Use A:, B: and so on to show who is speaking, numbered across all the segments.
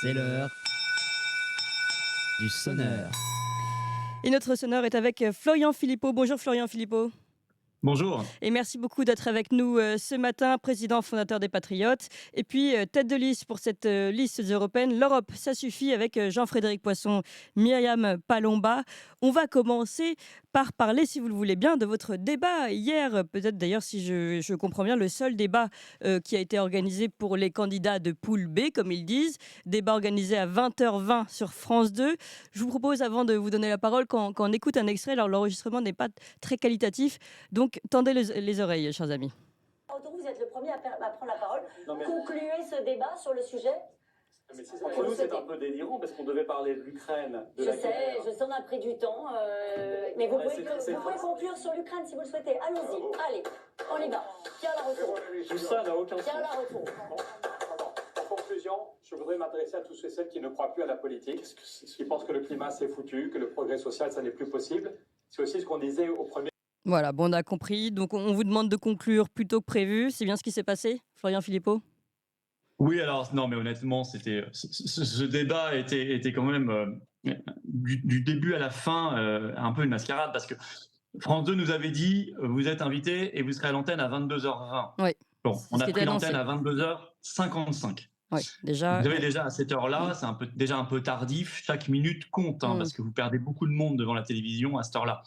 A: C'est l'heure du sonneur.
B: Et notre sonneur est avec Florian Philippot. Bonjour Florian Philippot.
C: Bonjour.
B: Et merci beaucoup d'être avec nous ce matin, président fondateur des Patriotes. Et puis tête de liste pour cette liste européenne, l'Europe, ça suffit avec Jean-Frédéric Poisson, Myriam Palomba. On va commencer par parler, si vous le voulez bien, de votre débat hier. Peut-être d'ailleurs, si je comprends bien, le seul débat qui a été organisé pour les candidats de poule B, comme ils disent. Débat organisé à 20h20 sur France 2. Je vous propose, avant de vous donner la parole, qu'on écoute un extrait. Alors l'enregistrement n'est pas très qualitatif. Donc, tendez les oreilles, chers amis.
D: Vous êtes le premier à prendre la parole. Concluez ce débat sur le sujet.
E: Mais pour nous, c'est un peu délirant parce qu'on devait parler de l'Ukraine.
D: Je sais, on a pris du temps. Mais vous pouvez conclure sur l'Ukraine si vous le souhaitez. Allons-y, allez, on y va. Pierre Lareton.
E: Tout ça n'a aucun sens.
D: Pierre Lareton.
E: En conclusion, je voudrais m'adresser à tous ceux et celles qui ne croient plus à la politique, qui pensent que le climat c'est foutu, que le progrès social ça n'est plus possible. C'est aussi ce qu'on disait au premier.
B: Voilà, bon, on a compris. Donc, on vous demande de conclure plus tôt que prévu. C'est bien ce qui s'est passé, Florian Philippot?
C: Oui, alors, non, mais honnêtement, ce débat était quand même, du début à la fin, un peu une mascarade, parce que France 2 nous avait dit, vous êtes invité et vous serez à l'antenne à 22h20.
B: Oui.
C: Bon, on a pris l'antenne à 22h55.
B: Oui, déjà.
C: Vous savez, déjà à cette heure-là, c'est déjà un peu tardif. Chaque minute compte, parce que vous perdez beaucoup de monde devant la télévision à cette heure-là.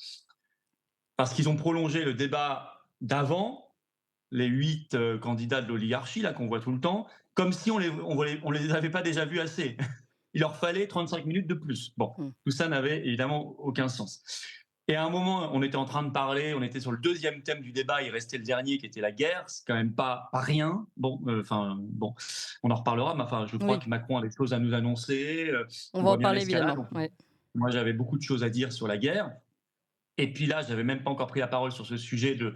C: Parce qu'ils ont prolongé le débat d'avant, les 8 candidats de l'oligarchie, là, qu'on voit tout le temps, comme si on les avait pas déjà vus assez. Il leur fallait 35 minutes de plus. Bon, tout ça n'avait évidemment aucun sens. Et à un moment, on était en train de parler, on était sur le deuxième thème du débat, il restait le dernier qui était la guerre, c'est quand même pas rien. Bon, on en reparlera, mais je crois que Macron a des choses à nous annoncer.
B: On va en parler évidemment.
C: Moi, j'avais beaucoup de choses à dire sur la guerre. Et puis là, j'avais même pas encore pris la parole sur ce sujet de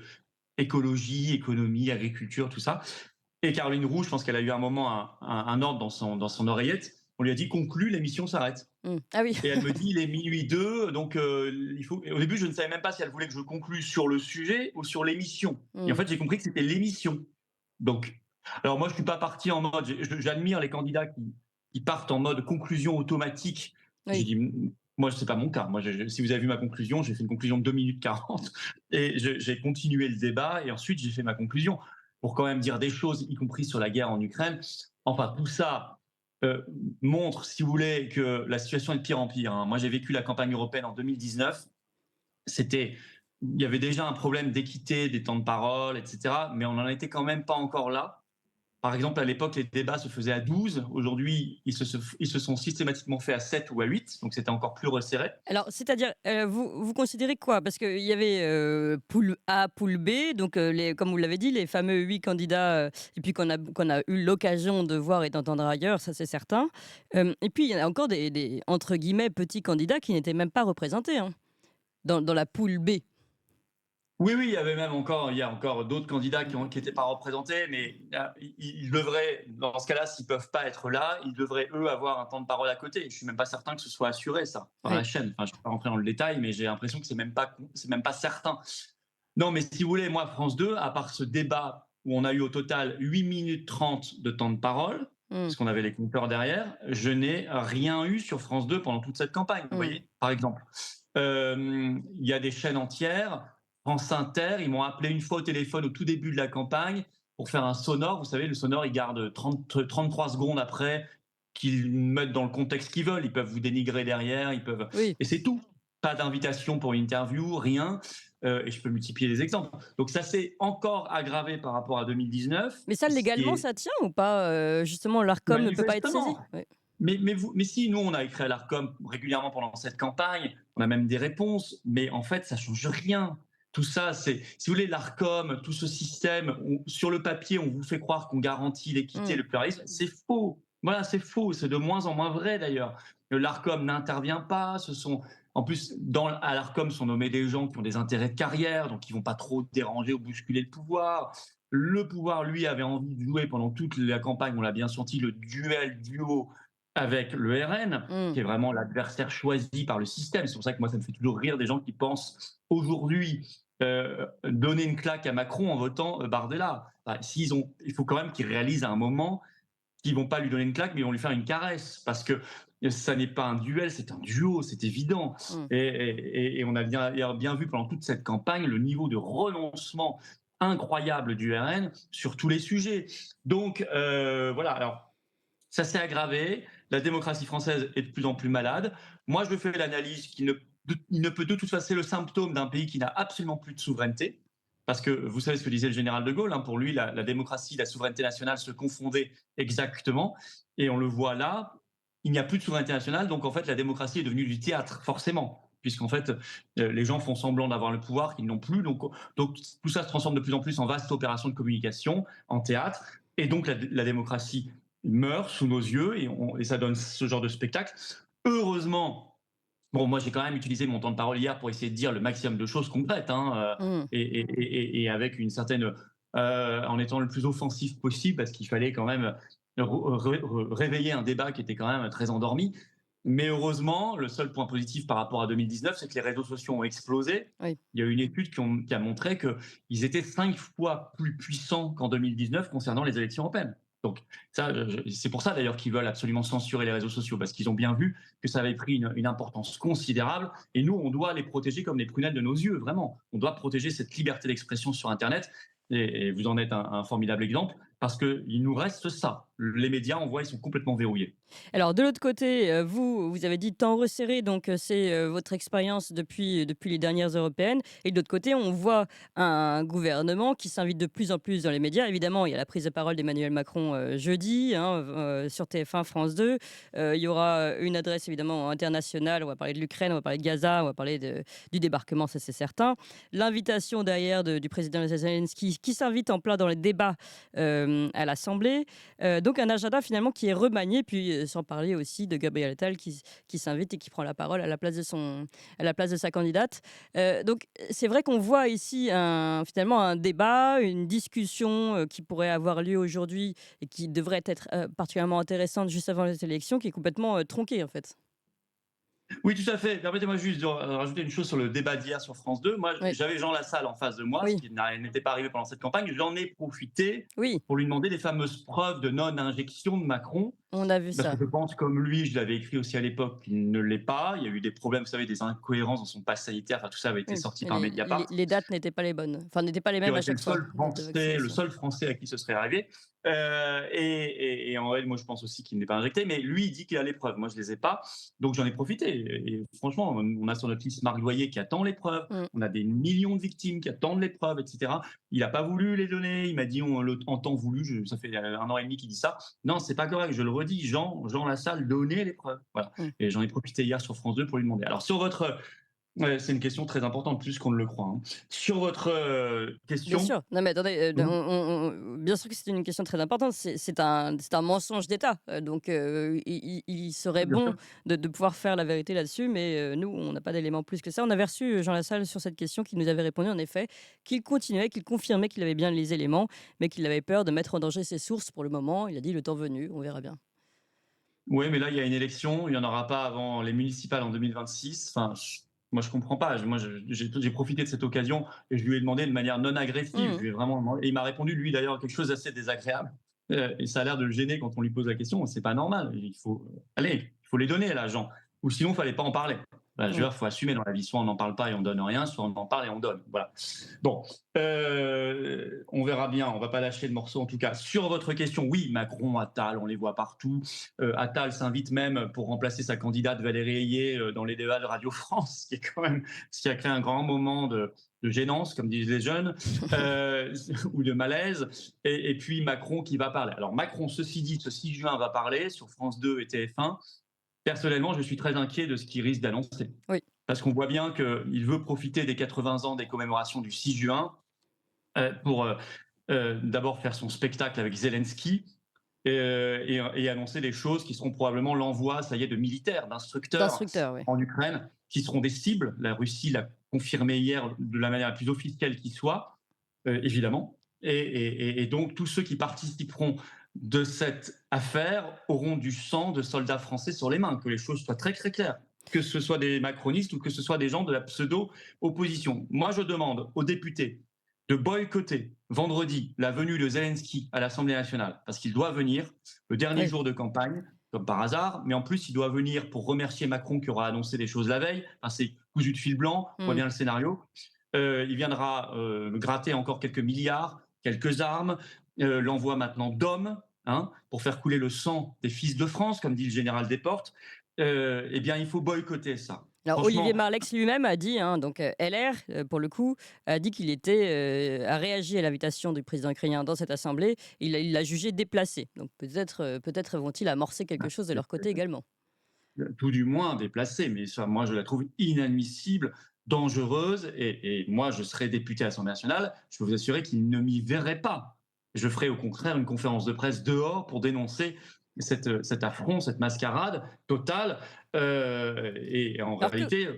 C: écologie, économie, agriculture, tout ça. Et Caroline Roux, je pense qu'elle a eu un moment un ordre dans son oreillette. On lui a dit conclue, l'émission s'arrête.
B: Ah oui.
C: Et elle me dit il est minuit 2, donc il faut. Et au début, je ne savais même pas si elle voulait que je conclue sur le sujet ou sur l'émission. Et en fait, j'ai compris que c'était l'émission. Donc, alors moi, je suis pas parti en mode. J'admire les candidats qui partent en mode conclusion automatique.
B: Oui.
C: J'ai dit. Moi, ce n'est pas mon cas. Moi, si vous avez vu ma conclusion, j'ai fait une conclusion de 2 minutes 40 et j'ai continué le débat et ensuite j'ai fait ma conclusion pour quand même dire des choses, y compris sur la guerre en Ukraine. Enfin, tout ça montre, si vous voulez, que la situation est de pire en pire. Moi, j'ai vécu la campagne européenne en 2019. Il y avait déjà un problème d'équité des temps de parole, etc. Mais on n'en était quand même pas encore là. Par exemple, à l'époque, les débats se faisaient à 12. Aujourd'hui, ils se sont systématiquement faits à 7 ou à 8. Donc, c'était encore plus resserré.
B: Alors, c'est-à-dire, vous considérez quoi? Parce qu'il y avait poule A, poule B. Donc, comme vous l'avez dit, les fameux 8 candidats, et puis qu'on a eu l'occasion de voir et d'entendre ailleurs, ça c'est certain. Et puis, il y en a encore des entre guillemets, petits candidats qui n'étaient même pas représentés dans la poule B.
C: Oui, il y avait même encore d'autres candidats qui n'étaient pas représentés, mais ils devraient, dans ce cas-là, s'ils ne peuvent pas être là, ils devraient, eux, avoir un temps de parole à côté. Je ne suis même pas certain que ce soit assuré, ça, par la chaîne. Enfin, je ne vais pas rentrer dans le détail, mais j'ai l'impression que ce n'est même pas certain. Non, mais si vous voulez, moi, France 2, à part ce débat où on a eu au total 8 minutes 30 de temps de parole, parce qu'on avait les compteurs derrière, je n'ai rien eu sur France 2 pendant toute cette campagne, vous voyez, par exemple. Il y a des chaînes entières. France Inter, ils m'ont appelé une fois au téléphone au tout début de la campagne pour faire un sonore. Vous savez, le sonore, il garde 33 secondes après qu'ils mettent dans le contexte qu'ils veulent. Ils peuvent vous dénigrer derrière,
B: Oui.
C: Et c'est tout. Pas d'invitation pour une interview, rien. Et je peux multiplier les exemples. Donc ça s'est encore aggravé par rapport à 2019.
B: Mais ça, légalement, ça tient ou pas? Justement, l'Arcom ne peut pas être saisi.
C: Oui. Mais si, nous, on a écrit à l'Arcom régulièrement pendant cette campagne, on a même des réponses, mais en fait, ça ne change rien. Tout ça, si vous voulez, l'Arcom, tout ce système, sur le papier, on vous fait croire qu'on garantit l'équité, le pluralisme. C'est faux. Voilà, c'est faux. C'est de moins en moins vrai, d'ailleurs. L'Arcom n'intervient pas. En plus, à l'Arcom sont nommés des gens qui ont des intérêts de carrière, donc ils ne vont pas trop déranger ou bousculer le pouvoir. Le pouvoir, lui, avait envie de jouer pendant toute la campagne, on l'a bien senti, le duo avec le RN, qui est vraiment l'adversaire choisi par le système. C'est pour ça que moi, ça me fait toujours rire des gens qui pensent aujourd'hui donner une claque à Macron en votant Bardella. Il faut quand même qu'ils réalisent à un moment qu'ils vont pas lui donner une claque, mais ils vont lui faire une caresse, parce que ça n'est pas un duel, c'est un duo, c'est évident. Et on a bien vu pendant toute cette campagne le niveau de renoncement incroyable du RN sur tous les sujets. Donc voilà, alors ça s'est aggravé, la démocratie française est de plus en plus malade. Moi, je fais l'analyse qu'il ne peut de toute façon, c'est le symptôme d'un pays qui n'a absolument plus de souveraineté. Parce que vous savez ce que disait le général de Gaulle, pour lui, la démocratie, la souveraineté nationale se confondaient exactement. Et on le voit là, il n'y a plus de souveraineté nationale, donc en fait, la démocratie est devenue du théâtre, forcément. Puisqu'en fait, les gens font semblant d'avoir le pouvoir qu'ils n'ont plus. Donc tout ça se transforme de plus en plus en vaste opération de communication, en théâtre. Et donc la démocratie meurt sous nos yeux et ça donne ce genre de spectacle. Heureusement, bon, moi, j'ai quand même utilisé mon temps de parole hier pour essayer de dire le maximum de choses concrètes, et avec une certaine, en étant le plus offensif possible, parce qu'il fallait quand même réveiller un débat qui était quand même très endormi. Mais heureusement, le seul point positif par rapport à 2019, c'est que les réseaux sociaux ont explosé.
B: Oui.
C: Il y a eu une étude qui a montré qu'ils étaient 5 fois plus puissants qu'en 2019 concernant les élections européennes. Donc, c'est pour ça d'ailleurs qu'ils veulent absolument censurer les réseaux sociaux, parce qu'ils ont bien vu que ça avait pris une importance considérable. Et nous, on doit les protéger comme les prunelles de nos yeux, vraiment. On doit protéger cette liberté d'expression sur Internet. Et vous en êtes un formidable exemple, parce qu'il nous reste ça. Les médias, on voit, ils sont complètement verrouillés.
B: Alors de l'autre côté, vous avez dit temps resserré, donc c'est votre expérience depuis les dernières européennes. Et de l'autre côté, on voit un gouvernement qui s'invite de plus en plus dans les médias. Évidemment, il y a la prise de parole d'Emmanuel Macron jeudi sur TF1, France 2. Il y aura une adresse évidemment internationale. On va parler de l'Ukraine, on va parler de Gaza, on va parler du débarquement, ça c'est certain. L'invitation derrière du président Zelensky qui s'invite en plein dans les débats à l'Assemblée. Donc un agenda finalement qui est remanié, puis sans parler aussi de Gabriel Attal qui s'invite et qui prend la parole à la place de sa candidate. Donc c'est vrai qu'on voit ici finalement un débat, une discussion qui pourrait avoir lieu aujourd'hui et qui devrait être particulièrement intéressante juste avant les élections, qui est complètement tronquée en fait.
C: Oui, tout à fait. Permettez-moi juste de rajouter une chose sur le débat d'hier sur France 2. Moi,
B: Oui.
C: j'avais Jean Lassalle en face de moi,
B: Oui.
C: ce qui n'était pas arrivé pendant cette campagne. J'en ai profité
B: Oui,
C: pour lui demander les fameuses preuves de non-injection de Macron.
B: on a vu
C: Parce
B: ça.
C: que je pense, comme lui, je l'avais écrit aussi à l'époque, qu'il ne l'est pas. Il y a eu des problèmes, vous savez, des incohérences dans son pass sanitaire. Enfin, tout ça avait été
B: Oui.
C: sorti
B: Et
C: par Mediapart.
B: les dates n'étaient pas les bonnes, enfin n'étaient pas les
C: Il
B: mêmes
C: aurait
B: à
C: été
B: chaque fois.
C: le seul Français à qui ce serait arrivé. Et en réalité, moi, je pense aussi qu'il n'est pas injecté. Mais lui, il dit qu'il a les preuves. Moi, je ne les ai pas. Donc, j'en ai profité. Et franchement, on a sur notre liste Marc Loyer qui attend les preuves. On a des millions de victimes qui attendent les preuves, etc. Il n'a pas voulu les donner. Il m'a dit en temps voulu. Ça fait 1 an et demi qu'il dit ça. Non, c'est pas correct. Je le redis. Jean Lassalle, donnez les preuves. Voilà. Et j'en ai profité hier sur France 2 pour lui demander. Alors, sur votre... c'est une question très importante, plus qu'on ne le croit. Sur votre question...
B: Bien sûr. Non, mais attendez, bien sûr que c'est une question très importante. C'est un mensonge d'État. Donc, il serait
C: Bien
B: bon
C: sûr.
B: de pouvoir faire la vérité là-dessus. Mais nous, on n'a pas d'éléments plus que ça. On avait reçu Jean Lassalle sur cette question qui nous avait répondu, en effet, qu'il continuait, qu'il confirmait qu'il avait bien les éléments, mais qu'il avait peur de mettre en danger ses sources pour le moment. Il a dit le temps venu, on verra bien.
C: Oui, mais là, il y a une élection. Il n'y en aura pas avant les municipales en 2026. Enfin, moi, je ne comprends pas. Moi, j'ai profité de cette occasion et je lui ai demandé de manière non agressive. Je lui ai vraiment demandé, et il m'a répondu, lui, d'ailleurs, quelque chose d'assez désagréable. Et ça a l'air de le gêner quand on lui pose la question. C'est pas normal. Il faut les donner, là, Jean. Ou sinon, il ne fallait pas en parler. Je veux dire, il faut assumer dans la vie. Soit on n'en parle pas et on donne rien, soit on en parle et on donne. Voilà. Bon, on verra bien. On ne va pas lâcher le morceau, en tout cas. Sur votre question, oui, Macron, Attal, on les voit partout. Attal s'invite même pour remplacer sa candidate Valérie Ayé dans les débats de Radio France, ce qui a créé un grand moment de gênance, comme disent les jeunes, ou de malaise. Et puis Macron qui va parler. Alors Macron, ceci dit, ce 6 juin va parler sur France 2 et TF1. Personnellement, je suis très inquiet de ce qu'il risque d'annoncer.
B: Oui.
C: Parce qu'on voit bien qu'il veut profiter des 80 ans des commémorations du 6 juin pour d'abord faire son spectacle avec Zelensky et annoncer des choses qui seront probablement l'envoi, ça y est, de militaires, d'instructeurs
B: Oui.
C: en Ukraine, qui seront des cibles. La Russie l'a confirmé hier de la manière la plus officielle qui soit, évidemment. Et donc, tous ceux qui participeront de cette affaire auront du sang de soldats français sur les mains, que les choses soient très très claires, que ce soit des macronistes ou que ce soit des gens de la pseudo-opposition. Moi, je demande aux députés de boycotter vendredi la venue de Zelensky à l'Assemblée nationale, parce qu'il doit venir le dernier
B: Oui.
C: jour de campagne, comme par hasard, mais en plus il doit venir pour remercier Macron qui aura annoncé des choses la veille. Enfin, c'est cousu de fil blanc, on voit bien le scénario. Il viendra gratter encore quelques milliards, quelques armes, l'envoi maintenant d'hommes, hein, pour faire couler le sang des fils de France, comme dit le général Desportes. Eh bien, il faut boycotter ça.
B: Alors
C: Franchement,
B: Olivier Marleix lui-même a dit, hein, donc LR pour le coup, a dit qu'il était a réagi à l'invitation du président ukrainien dans cette assemblée. Il l'a jugé déplacé. Donc peut-être vont-ils amorcer quelque chose de leur côté également.
C: tout du moins déplacée, mais ça, moi, je la trouve inadmissible, dangereuse, et moi, je serais député à l'Assemblée nationale, je peux vous assurer qu'il ne m'y verrait pas. Je ferai au contraire une conférence de presse dehors pour dénoncer cet affront, cette mascarade totale. Et en
B: Alors que
C: réalité,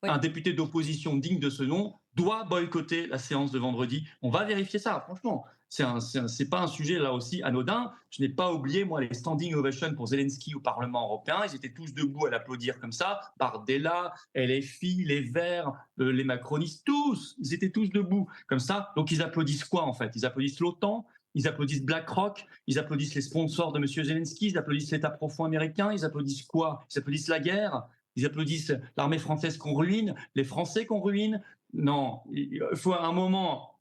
B: oui.
C: un député d'opposition digne de ce nom doit boycotter la séance de vendredi. On va vérifier ça, franchement. C'est pas un sujet là aussi anodin. Je n'ai pas oublié, moi, les standing ovations pour Zelensky au Parlement européen. Ils étaient tous debout à l'applaudir comme ça. Bardella, LFI, les Verts, les macronistes, tous. Ils étaient tous debout comme ça. Donc ils applaudissent quoi en fait? Ils applaudissent l'OTAN, ils applaudissent BlackRock, ils applaudissent les sponsors de M. Zelensky, ils applaudissent l'État profond américain, ils applaudissent quoi? Ils applaudissent la guerre, ils applaudissent l'armée française qu'on ruine, les Français qu'on ruine. Non, il faut à un moment.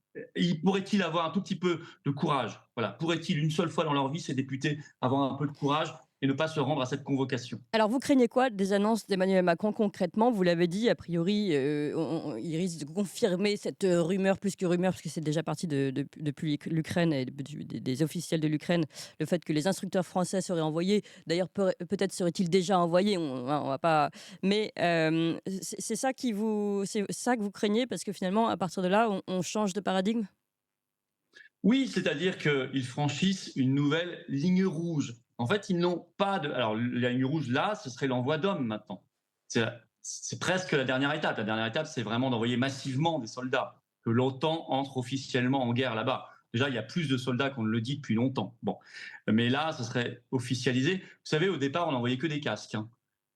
C: Pourrait-il avoir un tout petit peu de courage? Voilà. Pourrait-il une seule fois dans leur vie, ces députés, avoir un peu de courage et ne pas se rendre à cette convocation?
B: Alors vous craignez quoi des annonces d'Emmanuel Macron concrètement? Vous l'avez dit, a priori, il risque de confirmer cette rumeur, plus que rumeur, parce que c'est déjà parti depuis l'Ukraine et des officiels de l'Ukraine, le fait que les instructeurs français seraient envoyés. D'ailleurs, peut-être seraient-ils déjà envoyés, on va pas. Mais c'est ça c'est ça que vous craignez, parce que finalement, à partir de là, on change de paradigme?
C: Oui, c'est-à-dire qu'ils franchissent une nouvelle ligne rouge. En fait, ils n'ont pas de. Alors, la ligne rouge, là, ce serait l'envoi d'hommes maintenant. C'est presque la dernière étape. La dernière étape, c'est vraiment d'envoyer massivement des soldats, que l'OTAN entre officiellement en guerre là-bas. Déjà, il y a plus de soldats qu'on ne le dit depuis longtemps. Bon. Mais là, ce serait officialisé. Vous savez, au départ, on n'envoyait que des casques, hein.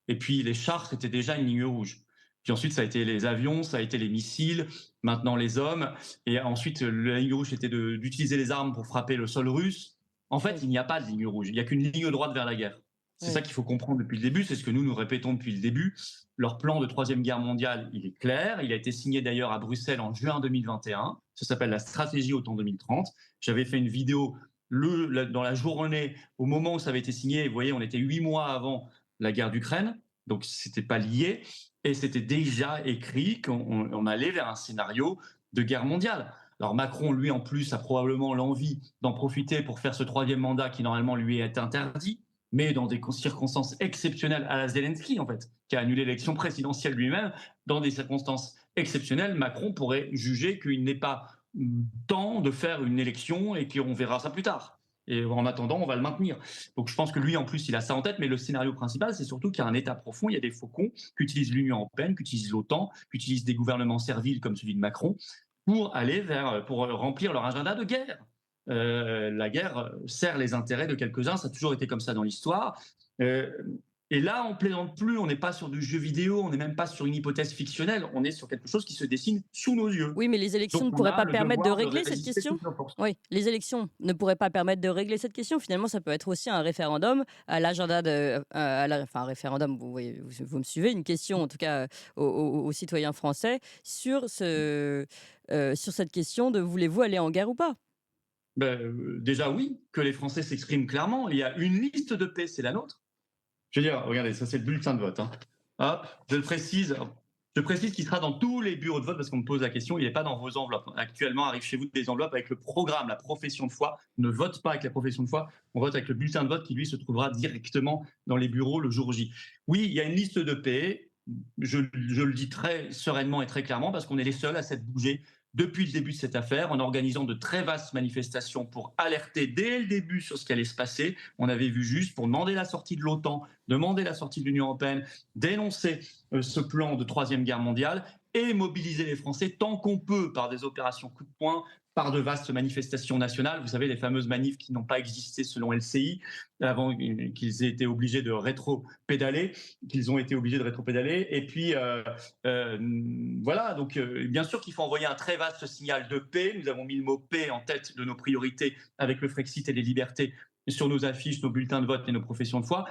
C: Et puis, les chars, c'était déjà une ligne rouge. Puis ensuite, ça a été les avions, ça a été les missiles, maintenant les hommes. Et ensuite, la ligne rouge, c'était d'utiliser les armes pour frapper le sol russe. En fait,
B: Oui.
C: il n'y a pas de ligne rouge. Il n'y a qu'une ligne droite vers la guerre. C'est
B: Oui.
C: ça qu'il faut comprendre depuis le début. C'est ce que nous répétons depuis le début. Leur plan de troisième guerre mondiale, il est clair. Il a été signé d'ailleurs à Bruxelles en juin 2021. Ça s'appelle la stratégie OTAN 2030. J'avais fait une vidéo dans la journée, au moment où ça avait été signé. Vous voyez, on était 8 mois avant la guerre d'Ukraine. Donc, c'était pas lié. Et c'était déjà écrit qu'on allait vers un scénario de guerre mondiale. Alors Macron, lui, en plus, a probablement l'envie d'en profiter pour faire ce troisième mandat qui, normalement, lui est interdit, mais dans des circonstances exceptionnelles à la Zelensky, en fait, qui a annulé l'élection présidentielle lui-même. Dans des circonstances exceptionnelles, Macron pourrait juger qu'il n'est pas temps de faire une élection et qu'on verra ça plus tard. Et en attendant, on va le maintenir. Donc je pense que lui, en plus, il a ça en tête. Mais le scénario principal, c'est surtout qu'il y a un État profond, il y a des faucons qu'utilise l'Union européenne, qu'utilise l'OTAN, qu'utilisent des gouvernements serviles comme celui de Macron pour pour remplir leur agenda de guerre. La guerre sert les intérêts de quelques-uns, ça a toujours été comme ça dans l'histoire. Et là, on ne plaisante plus, on n'est pas sur du jeu vidéo, on n'est même pas sur une hypothèse fictionnelle, on est sur quelque chose qui se dessine sous nos yeux.
B: Oui, mais les élections
C: Donc,
B: ne
C: on
B: pourraient
C: a
B: pas
C: le
B: permettre de
C: devoir
B: régler cette
C: résister
B: question?
C: toutes nos forces.
B: Oui, les élections ne pourraient pas permettre de régler cette question. Finalement, ça peut être aussi un référendum à l'agenda enfin, un référendum, vous voyez, vous me suivez, une question en tout cas aux citoyens français sur cette question de voulez-vous aller en guerre ou pas?
C: Déjà, oui, que les Français s'expriment clairement. Il y a une liste de paix, c'est la nôtre. Je veux dire, regardez, ça c'est le bulletin de vote, hein. Hop, je le précise. Je précise qu'il sera dans tous les bureaux de vote parce qu'on me pose la question, il n'est pas dans vos enveloppes. Actuellement, arrive chez vous des enveloppes avec le programme, la profession de foi. On ne vote pas avec la profession de foi, on vote avec le bulletin de vote qui, lui, se trouvera directement dans les bureaux le jour J. Oui, il y a une liste de paix. Je le dis très sereinement et très clairement parce qu'on est les seuls à s'être bougés depuis le début de cette affaire, en organisant de très vastes manifestations pour alerter dès le début sur ce qui allait se passer. On avait vu juste pour demander la sortie de l'OTAN, demander la sortie de l'Union européenne, dénoncer ce plan de troisième guerre mondiale et mobiliser les Français tant qu'on peut par des opérations coup de poing, par de vastes manifestations nationales. Vous savez, les fameuses manifs qui n'ont pas existé selon LCI, avant qu'ils aient été obligés de rétro-pédaler, Et puis, voilà, donc bien sûr qu'il faut envoyer un très vaste signal de paix. Nous avons mis le mot paix en tête de nos priorités avec le Frexit et les libertés sur nos affiches, nos bulletins de vote et nos professions de foi.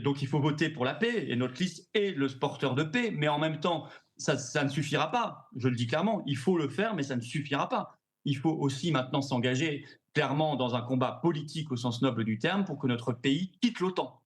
C: Donc il faut voter pour la paix, et notre liste est le porteur de paix, mais en même temps, ça ne suffira pas, je le dis clairement, il faut le faire, mais ça ne suffira pas. Il faut aussi maintenant s'engager clairement dans un combat politique au sens noble du terme pour que notre pays quitte l'OTAN,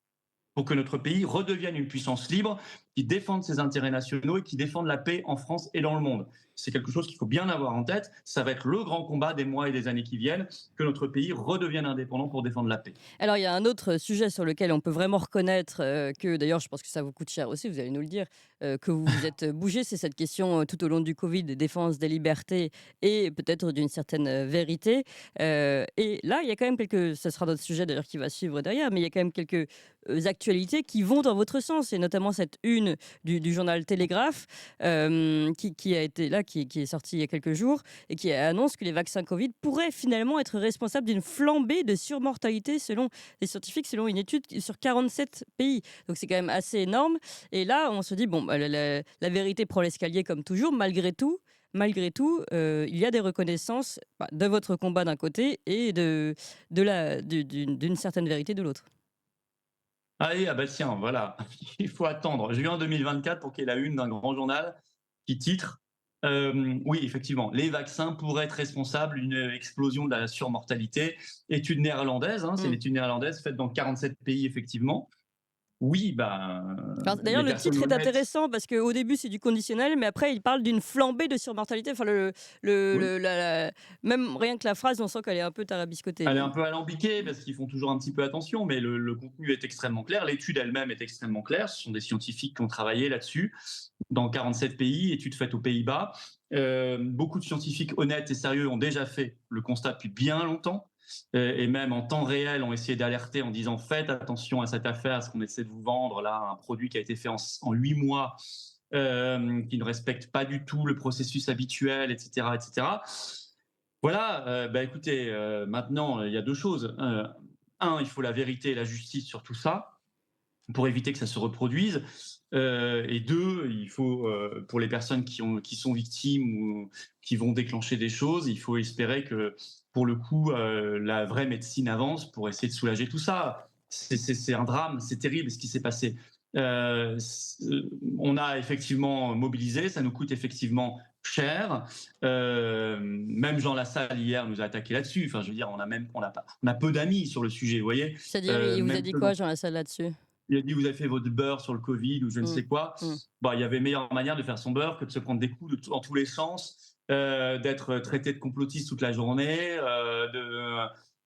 C: pour que notre pays redevienne une puissance libre qui défende ses intérêts nationaux et qui défende la paix en France et dans le monde. C'est quelque chose qu'il faut bien avoir en tête. Ça va être le grand combat des mois et des années qui viennent, que notre pays redevienne indépendant pour défendre la paix.
B: Alors, il y a un autre sujet sur lequel on peut vraiment reconnaître que, d'ailleurs, je pense que ça vous coûte cher aussi, vous allez nous le dire, que vous vous êtes bougé, c'est cette question tout au long du Covid, de défense des libertés et peut-être d'une certaine vérité. Et là, il y a quand même ce sera notre sujet d'ailleurs qui va suivre derrière, mais il y a quand même quelques actualités qui vont dans votre sens, et notamment cette une du journal Télégraphe qui a été là, qui est sortie il y a quelques jours, et qui annonce que les vaccins Covid pourraient finalement être responsables d'une flambée de surmortalité selon les scientifiques, selon une étude sur 47 pays. Donc c'est quand même assez énorme. Et là, on se dit, bon, la vérité prend l'escalier comme toujours, malgré tout. Il y a des reconnaissances de votre combat d'un côté et d'une certaine vérité de l'autre.
C: Allez, ah bah tiens, voilà, il faut attendre juin 2024 pour qu'il y ait la une d'un grand journal qui titre oui, effectivement, les vaccins pourraient être responsables d'une explosion de la surmortalité. Étude néerlandaise, c'est une étude néerlandaise faite dans 47 pays, effectivement. Oui,
B: D'ailleurs, le titre est intéressant parce qu'au début, c'est du conditionnel, mais après, il parle d'une flambée de surmortalité. Enfin, même rien que la phrase, on sent qu'elle est un peu tarabiscotée.
C: Elle est un peu alambiquée parce qu'ils font toujours un petit peu attention, mais le contenu est extrêmement clair. L'étude elle-même est extrêmement claire. Ce sont des scientifiques qui ont travaillé là-dessus dans 47 pays, étude faite aux Pays-Bas. Beaucoup de scientifiques honnêtes et sérieux ont déjà fait le constat depuis bien longtemps. Et même en temps réel, ont essayé d'alerter en disant faites attention à cette affaire, ce qu'on essaie de vous vendre là, un produit qui a été fait en 8 mois, qui ne respecte pas du tout le processus habituel, etc. etc. Voilà, écoutez, maintenant, il y a deux choses. Un, il faut la vérité et la justice sur tout ça, pour éviter que ça se reproduise. Et deux, il faut, pour les personnes qui sont victimes ou qui vont déclencher des choses, il faut espérer que, pour le coup, la vraie médecine avance pour essayer de soulager tout ça. C'est un drame, c'est terrible ce qui s'est passé. On a effectivement mobilisé, ça nous coûte effectivement cher. Même Jean Lassalle hier nous a attaqué là-dessus. Enfin, je veux dire, on a peu d'amis sur le sujet, vous voyez.
B: C'est-à-dire, il vous a dit quoi, Jean Lassalle, là-dessus ?
C: Il a dit vous avez fait votre beurre sur le Covid ou je ne sais quoi. Il y avait meilleure manière de faire son beurre que de se prendre des coups dans tous les sens, d'être traité de complotiste toute la journée,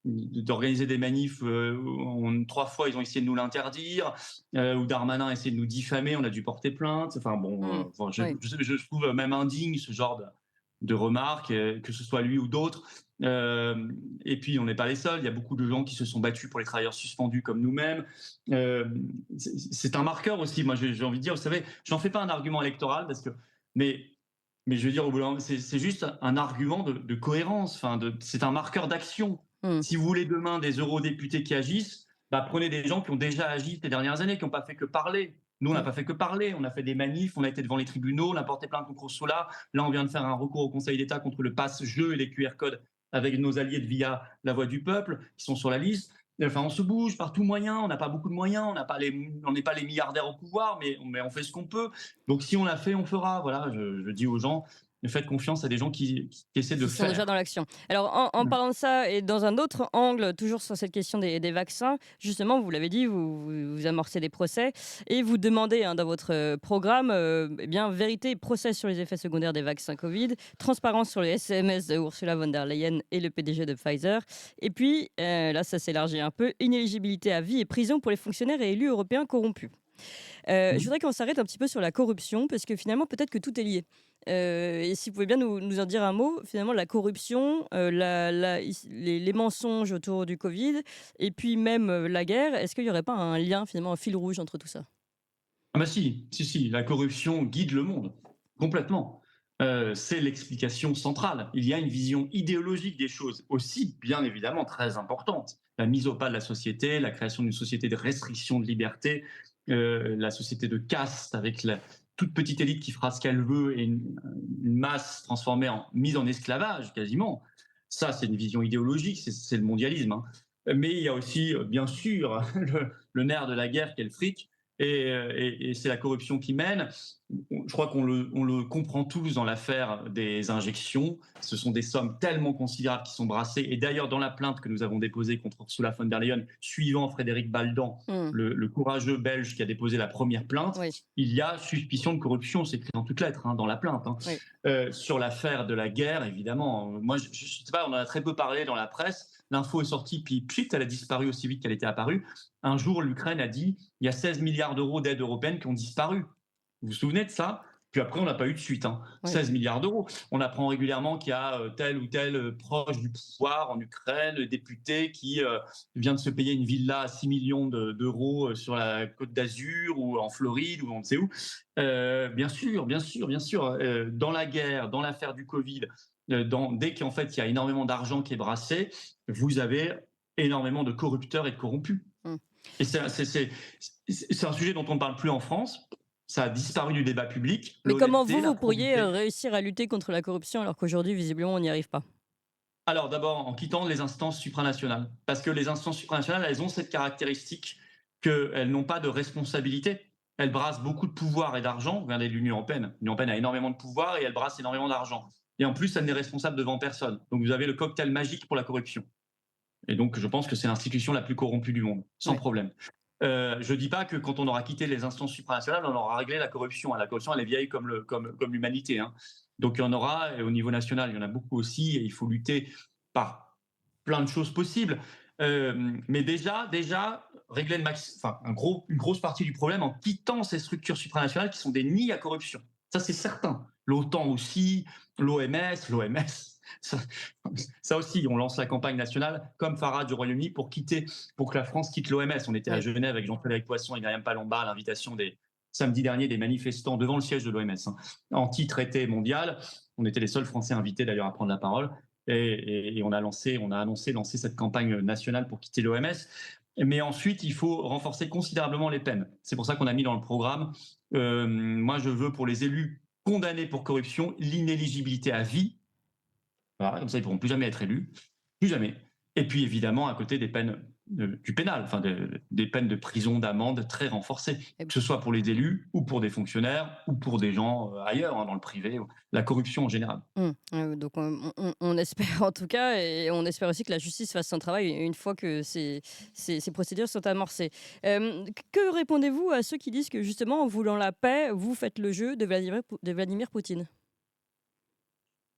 C: d'organiser des manifs. 3 fois, ils ont essayé de nous l'interdire, ou Darmanin a essayé de nous diffamer, on a dû porter plainte. Enfin bon, je trouve même indigne ce genre de remarques, que ce soit lui ou d'autres. Et puis, on n'est pas les seuls. Il y a beaucoup de gens qui se sont battus pour les travailleurs suspendus comme nous-mêmes. C'est un marqueur aussi. Moi, j'ai envie de dire, vous savez, j'en fais pas un argument électoral mais je veux dire, au bout d'un moment, c'est juste un argument de cohérence. Enfin, c'est un marqueur d'action. Si vous voulez demain des eurodéputés qui agissent, prenez des gens qui ont déjà agi ces dernières années, qui n'ont pas fait que parler. Nous, on n'a pas fait que parler, on a fait des manifs, on a été devant les tribunaux, on a porté plainte contre Ursula. Là, on vient de faire un recours au Conseil d'État contre le pass-jeu et les QR codes avec nos alliés de Via la Voix du Peuple, qui sont sur la liste. Enfin, on se bouge par tout moyen, on n'a pas beaucoup de moyens, on n'est pas les milliardaires au pouvoir, mais on fait ce qu'on peut. Donc, si on l'a fait, on fera. Voilà, je dis aux gens, faites confiance à des gens qui essaient de faire.
B: Ils sont déjà dans l'action. Alors, en parlant de ça, et dans un autre angle, toujours sur cette question des vaccins, justement, vous l'avez dit, vous amorcez des procès et vous demandez dans votre programme vérité et procès sur les effets secondaires des vaccins Covid, transparence sur les SMS de Ursula von der Leyen et le PDG de Pfizer. Et puis, là, ça s'élargit un peu, inéligibilité à vie et prison pour les fonctionnaires et élus européens corrompus. Je voudrais qu'on s'arrête un petit peu sur la corruption, parce que finalement, peut-être que tout est lié. Et si vous pouvez bien nous en dire un mot, finalement, la corruption, les mensonges autour du Covid, et puis même la guerre, est-ce qu'il n'y aurait pas un lien, finalement, un fil rouge entre tout ça ?
C: Ah si, la corruption guide le monde, complètement. c'est l'explication centrale. Il y a une vision idéologique des choses, aussi bien évidemment très importante. La mise au pas de la société, la création d'une société de restriction de liberté, la société de caste avec la toute petite élite qui fera ce qu'elle veut et une masse transformée mise en esclavage quasiment. Ça, c'est une vision idéologique, c'est le mondialisme, hein. Mais il y a aussi, bien sûr, le nerf de la guerre qui est le fric, et c'est la corruption qui mène. Je crois qu'on le comprend tous dans l'affaire des injections. Ce sont des sommes tellement considérables qui sont brassées. Et d'ailleurs, dans la plainte que nous avons déposée contre Ursula von der Leyen, suivant Frédéric Baldan, le courageux Belge qui a déposé la première plainte,
B: Oui.
C: il y a suspicion de corruption, c'est écrit en toutes lettres, hein, dans la plainte. Hein.
B: Oui.
C: Sur l'affaire de la guerre, évidemment, moi, je sais pas, on en a très peu parlé dans la presse. L'info est sortie, puis pchit, elle a disparu aussi vite qu'elle était apparue. Un jour, l'Ukraine a dit il y a 16 milliards d'euros d'aide européenne qui ont disparu. Vous vous souvenez de ça? Puis après, on n'a pas eu de suite. Hein.
B: Oui.
C: 16 milliards d'euros. On apprend régulièrement qu'il y a tel ou tel proche du pouvoir en Ukraine, le député qui vient de se payer une villa à 6 millions d'euros sur la Côte d'Azur ou en Floride ou on ne sait où. Bien sûr, bien sûr, bien sûr. Dans la guerre, dans l'affaire du Covid, dès qu'en fait il y a énormément d'argent qui est brassé, vous avez énormément de corrupteurs et de corrompus. Et c'est un sujet dont on ne parle plus en France. Ça a disparu du débat public.
B: Mais comment vous,
C: La
B: vous pourriez
C: probité.
B: réussir à lutter contre la corruption alors qu'aujourd'hui, visiblement, on n'y arrive pas?
C: Alors d'abord, en quittant les instances supranationales. Parce que les instances supranationales, elles ont cette caractéristique qu'elles n'ont pas de responsabilité. Elles brassent beaucoup de pouvoir et d'argent. Regardez l'Union européenne. L'Union européenne a énormément de pouvoir et elle brasse énormément d'argent. Et en plus, elle n'est responsable devant personne. Donc vous avez le cocktail magique pour la corruption. Et donc, je pense que c'est l'institution la plus corrompue du monde, sans problème. Je ne dis pas que quand on aura quitté les instances supranationales, on aura réglé la corruption. La corruption, elle est vieille comme l'humanité. Hein. Donc, il y en aura, et au niveau national, il y en a beaucoup aussi, et il faut lutter par plein de choses possibles. Mais déjà régler une grosse partie du problème en quittant ces structures supranationales qui sont des nids à corruption. Ça, c'est certain. L'OTAN aussi, l'OMS, ça aussi, on lance la campagne nationale, comme Farage du Royaume-Uni, pour que la France quitte l'OMS. On était à Genève avec Jean-Frédéric Poisson et Myriam Palomba à l'invitation samedi dernier des manifestants devant le siège de l'OMS, hein, anti-traité mondial. On était les seuls Français invités d'ailleurs à prendre la parole. Et on a annoncé lancer cette campagne nationale pour quitter l'OMS. Mais ensuite, il faut renforcer considérablement les peines. C'est pour ça qu'on a mis dans le programme, moi je veux pour les élus condamnés pour corruption, l'inéligibilité à vie. Voilà, comme ça, ils ne pourront plus jamais être élus. Plus jamais. Et puis, évidemment, à côté des peines du pénal, des peines de prison, d'amende très renforcées, que ce soit pour les élus ou pour des fonctionnaires ou pour des gens ailleurs, hein, dans le privé, la corruption en général.
B: Donc, on espère en tout cas, et on espère aussi que la justice fasse son travail une fois que ces procédures sont amorcées. Que répondez-vous à ceux qui disent que justement, en voulant la paix, vous faites le jeu de Vladimir Poutine?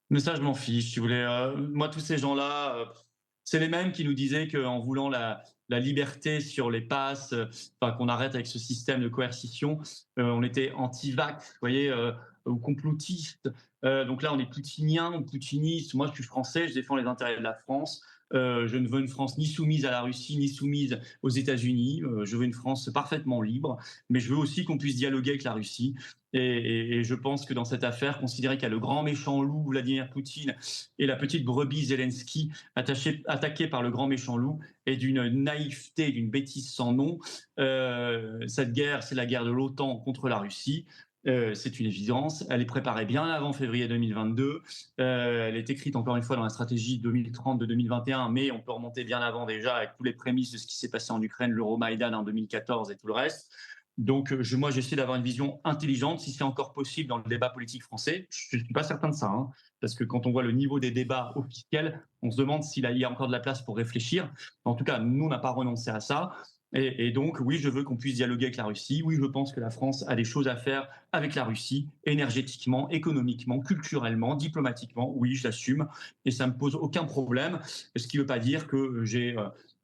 C: Mais ça, je m'en fiche, si vous voulez. Moi, tous ces gens-là, c'est les mêmes qui nous disaient qu'en voulant la liberté sur les passes, qu'on arrête avec ce système de coercition, on était anti-vax, vous voyez, ou complotiste. Donc là, on est poutinien ou poutiniste. Moi, je suis français, je défends les intérêts de la France. Je ne veux une France ni soumise à la Russie, ni soumise aux États-Unis. Je veux une France parfaitement libre, mais je veux aussi qu'on puisse dialoguer avec la Russie. Et je pense que dans cette affaire, considérer qu'il y a le grand méchant loup, Vladimir Poutine, et la petite brebis Zelensky, attaqués par le grand méchant loup, est d'une naïveté, d'une bêtise sans nom. Cette guerre, c'est la guerre de l'OTAN contre la Russie. C'est une évidence. Elle est préparée bien avant février 2022. Elle est écrite encore une fois dans la stratégie 2030 de 2021, mais on peut remonter bien avant déjà avec tous les prémices de ce qui s'est passé en Ukraine, l'Euromaïdan en 2014 et tout le reste. Donc, moi, j'essaie d'avoir une vision intelligente, si c'est encore possible dans le débat politique français. Je ne suis pas certain de ça, hein, parce que quand on voit le niveau des débats officiels, on se demande s'il y a encore de la place pour réfléchir. En tout cas, nous, on n'a pas renoncé à ça. Et donc, oui, je veux qu'on puisse dialoguer avec la Russie. Oui, je pense que la France a des choses à faire avec la Russie, énergétiquement, économiquement, culturellement, diplomatiquement. Oui, je l'assume et ça ne me pose aucun problème. Ce qui ne veut pas dire que j'ai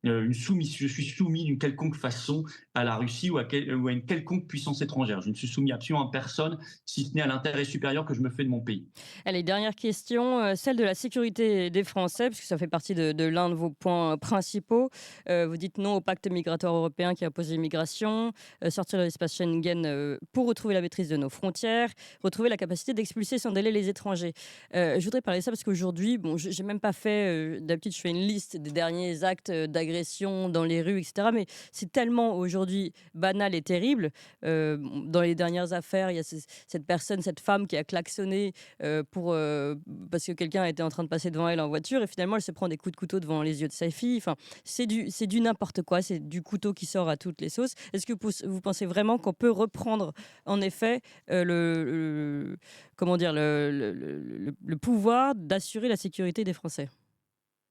C: je suis soumis d'une quelconque façon à la Russie ou ou à une quelconque puissance étrangère. Je ne suis soumis absolument à personne, si ce n'est à l'intérêt supérieur que je me fais de mon pays.
B: Allez, dernière question, celle de la sécurité des Français, puisque ça fait partie de l'un de vos points principaux. Vous dites non au pacte migratoire européen qui impose l'immigration, sortir de l'espace Schengen pour retrouver la maîtrise de nos frontières, retrouver la capacité d'expulser sans délai les étrangers. Je voudrais parler de ça parce qu'aujourd'hui, bon, je n'ai même pas fait, d'habitude je fais une liste des derniers actes d'agression dans les rues, etc. Mais c'est tellement aujourd'hui banal et terrible. Dans les dernières affaires, il y a cette personne, cette femme qui a klaxonné parce que quelqu'un était en train de passer devant elle en voiture et finalement elle se prend des coups de couteau devant les yeux de sa fille. Enfin, c'est du n'importe quoi, c'est du couteau qui sort à toutes les sauces. Est-ce que vous pensez vraiment qu'on peut reprendre en effet comment dire, le pouvoir d'assurer la sécurité des Français?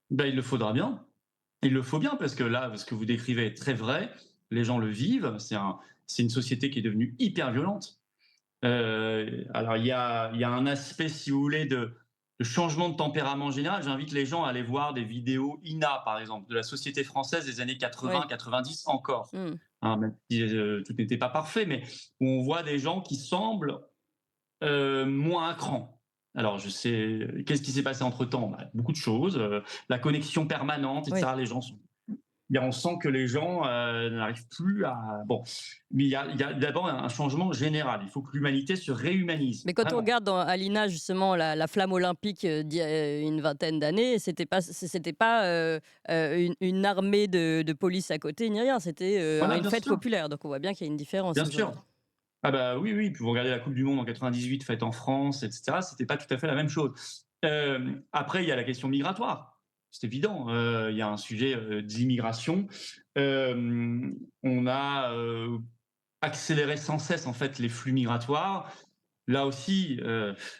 C: Ben, il le faudra bien. Il le faut bien parce que là, ce que vous décrivez est très vrai. Les gens le vivent. C'est une société qui est devenue hyper violente. Alors, il y a un aspect, si vous voulez, de changement de tempérament général. J'invite les gens à aller voir des vidéos INA, par exemple, de la société française des années 80-90 encore. Même si tout n'était pas parfait, mais où on voit des gens qui semblent moins à cran. Alors, je sais, qu'est-ce qui s'est passé entre-temps? Beaucoup de choses, la connexion permanente, etc. Les gens sont... on sent que les gens n'arrivent plus à... Bon, mais il y a d'abord un changement général. Il faut que l'humanité se réhumanise.
B: Mais quand
C: vraiment.
B: on regarde à l'INA, justement, la flamme olympique d'il y a une vingtaine d'années, c'était pas une armée de police à côté, ni rien. C'était
C: Voilà,
B: une
C: bien
B: fête
C: sûr.
B: populaire. Donc on voit bien qu'il y a une différence.
C: Bien
B: aujourd'hui.
C: sûr. Ah bah oui, oui. Puis vous regardez la Coupe du Monde en 98 faite en France, etc. C'était pas tout à fait la même chose. Après, il y a la question migratoire. C'est évident. Il y a un sujet d'immigration. On a accéléré sans cesse en fait les flux migratoires. Là aussi,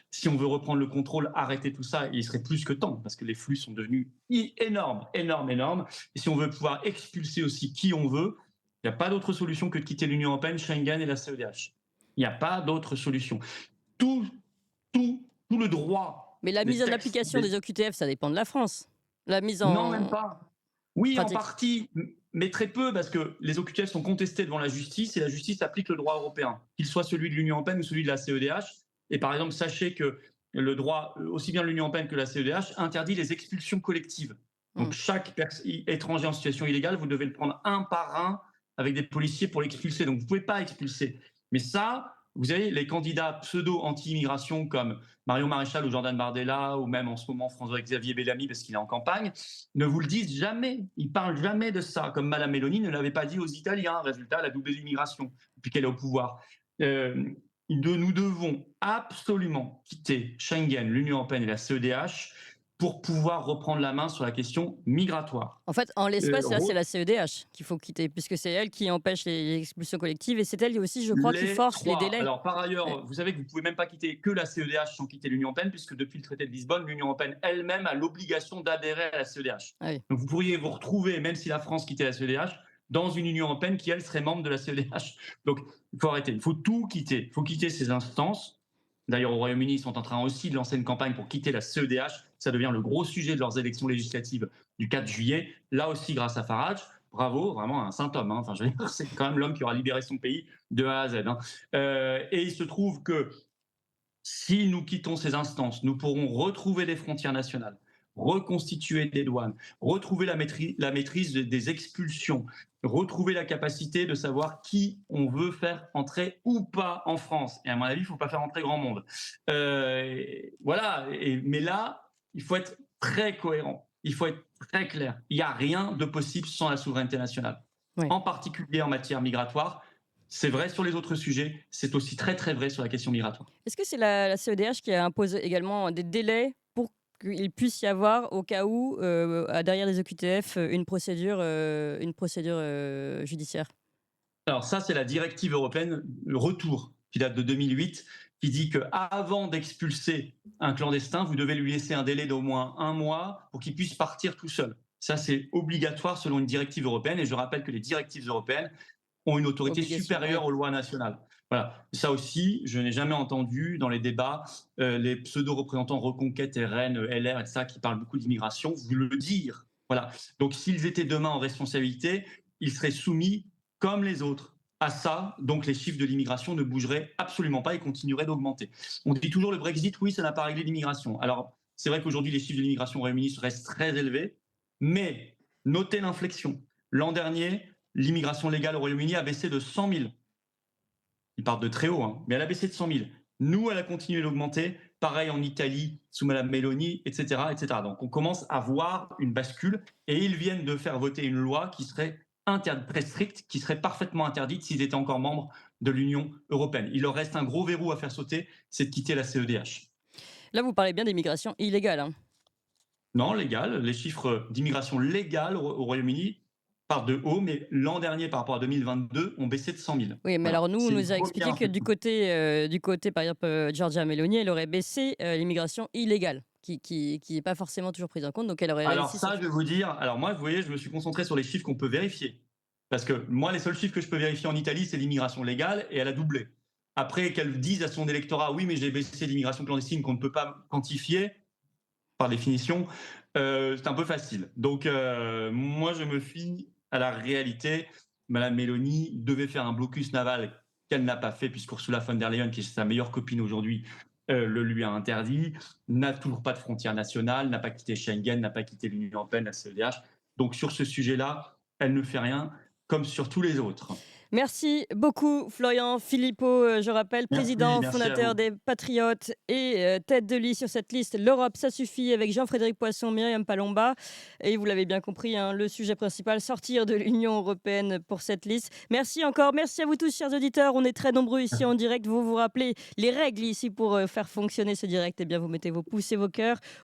C: si on veut reprendre le contrôle, arrêter tout ça, il serait plus que temps, parce que les flux sont devenus énormes, énormes, énormes. Et si on veut pouvoir expulser aussi qui on veut, il n'y a pas d'autre solution que de quitter l'Union européenne, Schengen et la CEDH. Il n'y a pas d'autre solution. Tout le droit.
B: Mais la
C: des
B: mise en
C: textes,
B: application des OQTF, ça dépend de la France. La mise en...
C: Non, même pas. Oui,
B: pratique.
C: en partie, mais très peu, parce que les OQTF sont contestés devant la justice et la justice applique le droit européen, qu'il soit celui de l'Union européenne ou celui de la CEDH. Et par exemple, sachez que le droit, aussi bien de l'Union européenne que de la CEDH, interdit les expulsions collectives. Donc chaque étranger en situation illégale, vous devez le prendre un par un avec des policiers pour l'expulser. Donc vous ne pouvez pas expulser. Mais ça, vous avez les candidats pseudo-anti-immigration comme Marion Maréchal ou Jordan Bardella, ou même en ce moment François-Xavier Bellamy parce qu'il est en campagne, ne vous le disent jamais. Ils ne parlent jamais de ça, comme Madame Meloni ne l'avait pas dit aux Italiens. Résultat, elle a doublé l'immigration depuis qu'elle est au pouvoir. Nous devons absolument quitter Schengen, l'Union européenne et la CEDH pour pouvoir reprendre la main sur la question migratoire.
B: En fait, en l'espèce, là, c'est la CEDH qu'il faut quitter, puisque c'est elle qui empêche les expulsions collectives et c'est elle aussi, je crois, qui force les délais.
C: Alors, par ailleurs, vous savez que vous ne pouvez même pas quitter que la CEDH sans quitter l'Union européenne, puisque depuis le traité de Lisbonne, l'Union européenne elle-même a l'obligation d'adhérer à la CEDH.
B: Ah oui.
C: Donc, vous pourriez vous retrouver, même si la France quittait la CEDH, dans une Union européenne qui, elle, serait membre de la CEDH. Donc, il faut arrêter. Il faut tout quitter. Il faut quitter ces instances. D'ailleurs, au Royaume-Uni, ils sont en train aussi de lancer une campagne pour quitter la CEDH. Ça devient le gros sujet de leurs élections législatives du 4 juillet. Là aussi, grâce à Farage. Bravo, vraiment un saint homme. Enfin, je veux dire, c'est quand même l'homme qui aura libéré son pays de A à Z. Et il se trouve que si nous quittons ces instances, nous pourrons retrouver des frontières nationales, reconstituer des douanes, retrouver la maîtrise des expulsions, retrouver la capacité de savoir qui on veut faire entrer ou pas en France. Et à mon avis, il ne faut pas faire entrer grand monde. Voilà. Mais là, il faut être très cohérent. Il faut être très clair. Il n'y a rien de possible sans la souveraineté nationale. Oui. En particulier en matière migratoire. C'est vrai sur les autres sujets, c'est aussi très très vrai sur la question migratoire.
B: Est-ce que c'est la CEDH qui a imposé également des délais pour qu'il puisse y avoir, au cas où, derrière les OQTF, une procédure judiciaire?
C: Alors ça, c'est la directive européenne Retour, qui date de 2008, qui dit qu'avant d'expulser un clandestin, vous devez lui laisser un délai d'au moins 1 mois pour qu'il puisse partir tout seul. Ça, c'est obligatoire selon une directive européenne, et je rappelle que les directives européennes ont une autorité supérieure aux lois nationales. Voilà. Ça aussi, je n'ai jamais entendu dans les débats les pseudo-représentants Reconquête, RN, LR, etc., qui parlent beaucoup d'immigration, vous le dire. Voilà. Donc, s'ils étaient demain en responsabilité, ils seraient soumis comme les autres à ça, donc les chiffres de l'immigration ne bougeraient absolument pas et continueraient d'augmenter. On dit toujours le Brexit, oui, ça n'a pas réglé l'immigration. Alors, c'est vrai qu'aujourd'hui, les chiffres de l'immigration au Royaume-Uni restent très élevés, mais notez l'inflexion. L'an dernier, l'immigration légale au Royaume-Uni a baissé de 100 000. Ils partent de très haut, hein, mais elle a baissé de 100 000. Nous, elle a continué d'augmenter. Pareil en Italie, sous Madame Meloni, etc., etc. Donc, on commence à voir une bascule et ils viennent de faire voter une loi qui serait très stricte, qui serait parfaitement interdite s'ils étaient encore membres de l'Union européenne. Il leur reste un gros verrou à faire sauter, c'est de quitter la CEDH.
B: Là, vous parlez bien d'immigration illégale. Hein.
C: Non, légal. Les chiffres d'immigration légale au Royaume-Uni partent de haut, mais l'an dernier, par rapport à 2022, ont baissé de 100 000.
B: Oui, mais
C: Voilà.
B: alors nous, on
C: C'est
B: nous a
C: une
B: expliqué
C: première
B: que du côté, par exemple, Giorgia Meloni, elle aurait baissé l'immigration illégale, qui n'est pas forcément toujours prise en compte, donc elle aurait
C: Alors
B: réussi.
C: ça, je vais vous dire, alors moi, vous voyez, je me suis concentré sur les chiffres qu'on peut vérifier. Parce que moi, les seuls chiffres que je peux vérifier en Italie, c'est l'immigration légale, et elle a doublé. Après, qu'elle dise à son électorat, oui, mais j'ai baissé l'immigration clandestine qu'on ne peut pas quantifier, par définition, c'est un peu facile. Donc, moi, je me fie à la réalité. Madame Meloni devait faire un blocus naval qu'elle n'a pas fait, puisqu'Ursula von der Leyen, qui est sa meilleure copine aujourd'hui, le lui a interdit, n'a toujours pas de frontière nationale, n'a pas quitté Schengen, n'a pas quitté l'Union européenne, la CEDH. Donc, sur ce sujet-là, elle ne fait rien, comme sur tous les autres.
B: Merci beaucoup, Florian Philippot, je rappelle, président
C: merci à
B: fondateur
C: vous.
B: des Patriotes et tête de liste sur cette liste. L'Europe, ça suffit, avec Jean-Frédéric Poisson, Myriam Palomba. Et vous l'avez bien compris, hein, le sujet principal, sortir de l'Union européenne pour cette liste. Merci encore, merci à vous tous, chers auditeurs. On est très nombreux ici en direct. Vous vous rappelez les règles ici pour faire fonctionner ce direct. Eh bien, vous mettez vos pouces et vos cœurs.